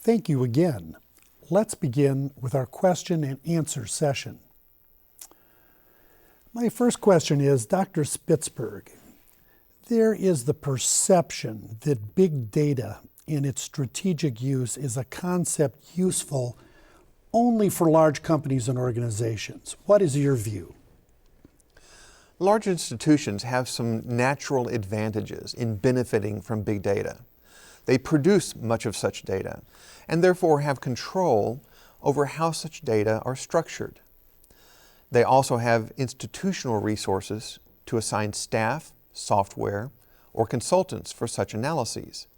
Thank you again. Let's begin with our question and answer session. My first question is, Dr. Spitzberg, there is the perception that big data in its strategic use is a concept useful only for large companies and organizations. What is your view? Large institutions have some natural advantages in benefiting from big data. They produce much of such data and therefore have control over how such data are structured. They also have institutional resources to assign staff, software, or consultants for such analyses.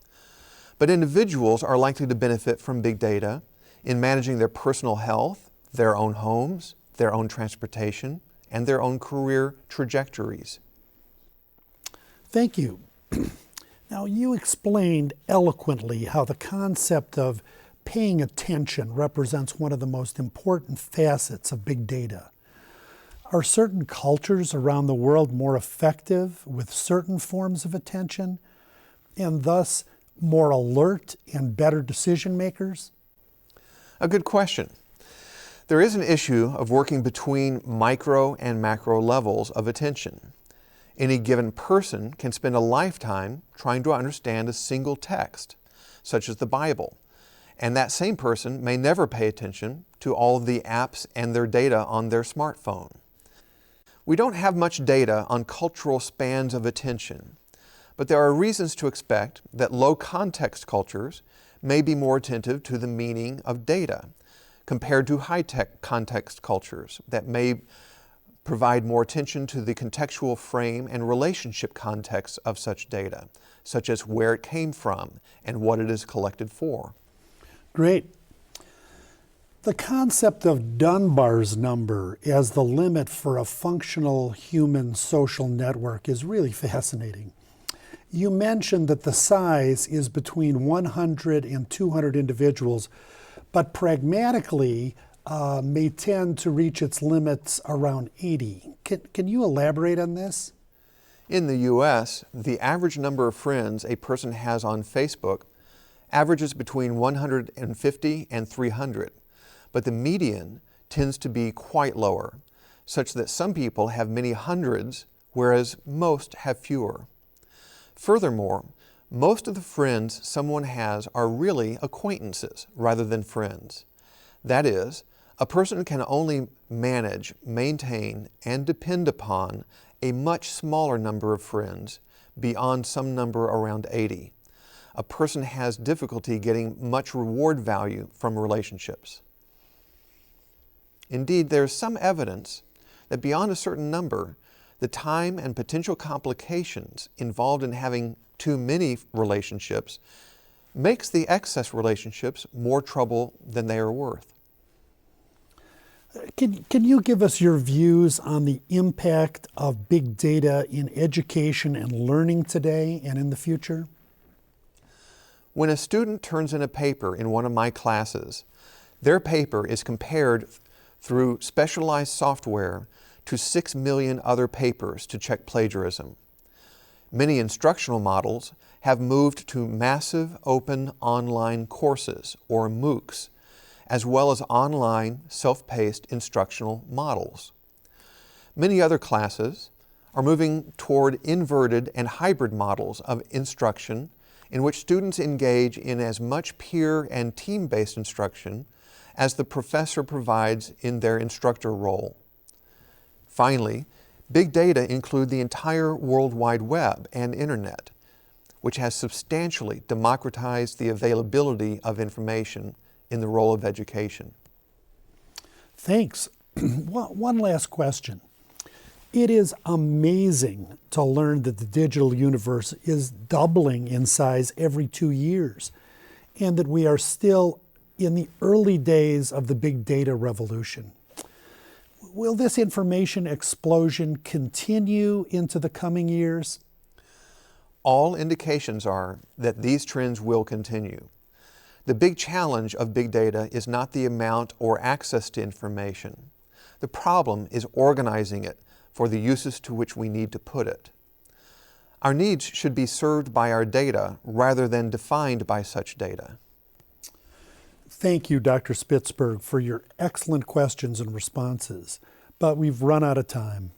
But individuals are likely to benefit from big data in managing their personal health, their own homes, their own transportation, and their own career trajectories. Thank you. Now, you explained eloquently how the concept of paying attention represents one of the most important facets of big data. Are certain cultures around the world more effective with certain forms of attention and thus more alert and better decision makers? A good question. There is an issue of working between micro and macro levels of attention. Any given person can spend a lifetime trying to understand a single text, such as the Bible, and that same person may never pay attention to all of the apps and their data on their smartphone. We don't have much data on cultural spans of attention, but there are reasons to expect that low-context cultures may be more attentive to the meaning of data compared to high-tech context cultures that may provide more attention to the contextual frame and relationship context of such data, such as where it came from and what it is collected for. Great. The concept of Dunbar's number as the limit for a functional human social network is really fascinating. You mentioned that the size is between 100 and 200 individuals, but pragmatically may tend to reach its limits around 80. Can you elaborate on this? In the U.S., the average number of friends a person has on Facebook averages between 150 and 300. But the median tends to be quite lower, such that some people have many hundreds, whereas most have fewer. Furthermore, most of the friends someone has are really acquaintances rather than friends. That is, a person can only manage, maintain, and depend upon a much smaller number of friends beyond some number around 80. A person has difficulty getting much reward value from relationships. Indeed, there is some evidence that beyond a certain number, the time and potential complications involved in having too many relationships makes the excess relationships more trouble than they are worth. Can you give us your views on the impact of big data in education and learning today and in the future? When a student turns in a paper in one of my classes, their paper is compared through specialized software to 6 million other papers to check plagiarism. Many instructional models have moved to massive open online courses, or MOOCs, as well as online self-paced instructional models. Many other classes are moving toward inverted and hybrid models of instruction in which students engage in as much peer and team-based instruction as the professor provides in their instructor role. Finally, big data include the entire World Wide Web and Internet, which has substantially democratized the availability of information in the role of education. Thanks. One last question. It is amazing to learn that the digital universe is doubling in size every 2 years, and that we are still in the early days of the big data revolution. Will this information explosion continue into the coming years? All indications are that these trends will continue. The big challenge of big data is not the amount or access to information. The problem is organizing it for the uses to which we need to put it. Our needs should be served by our data rather than defined by such data. thank you, Dr. Spitzberg, for your excellent questions and responses, but we've run out of time.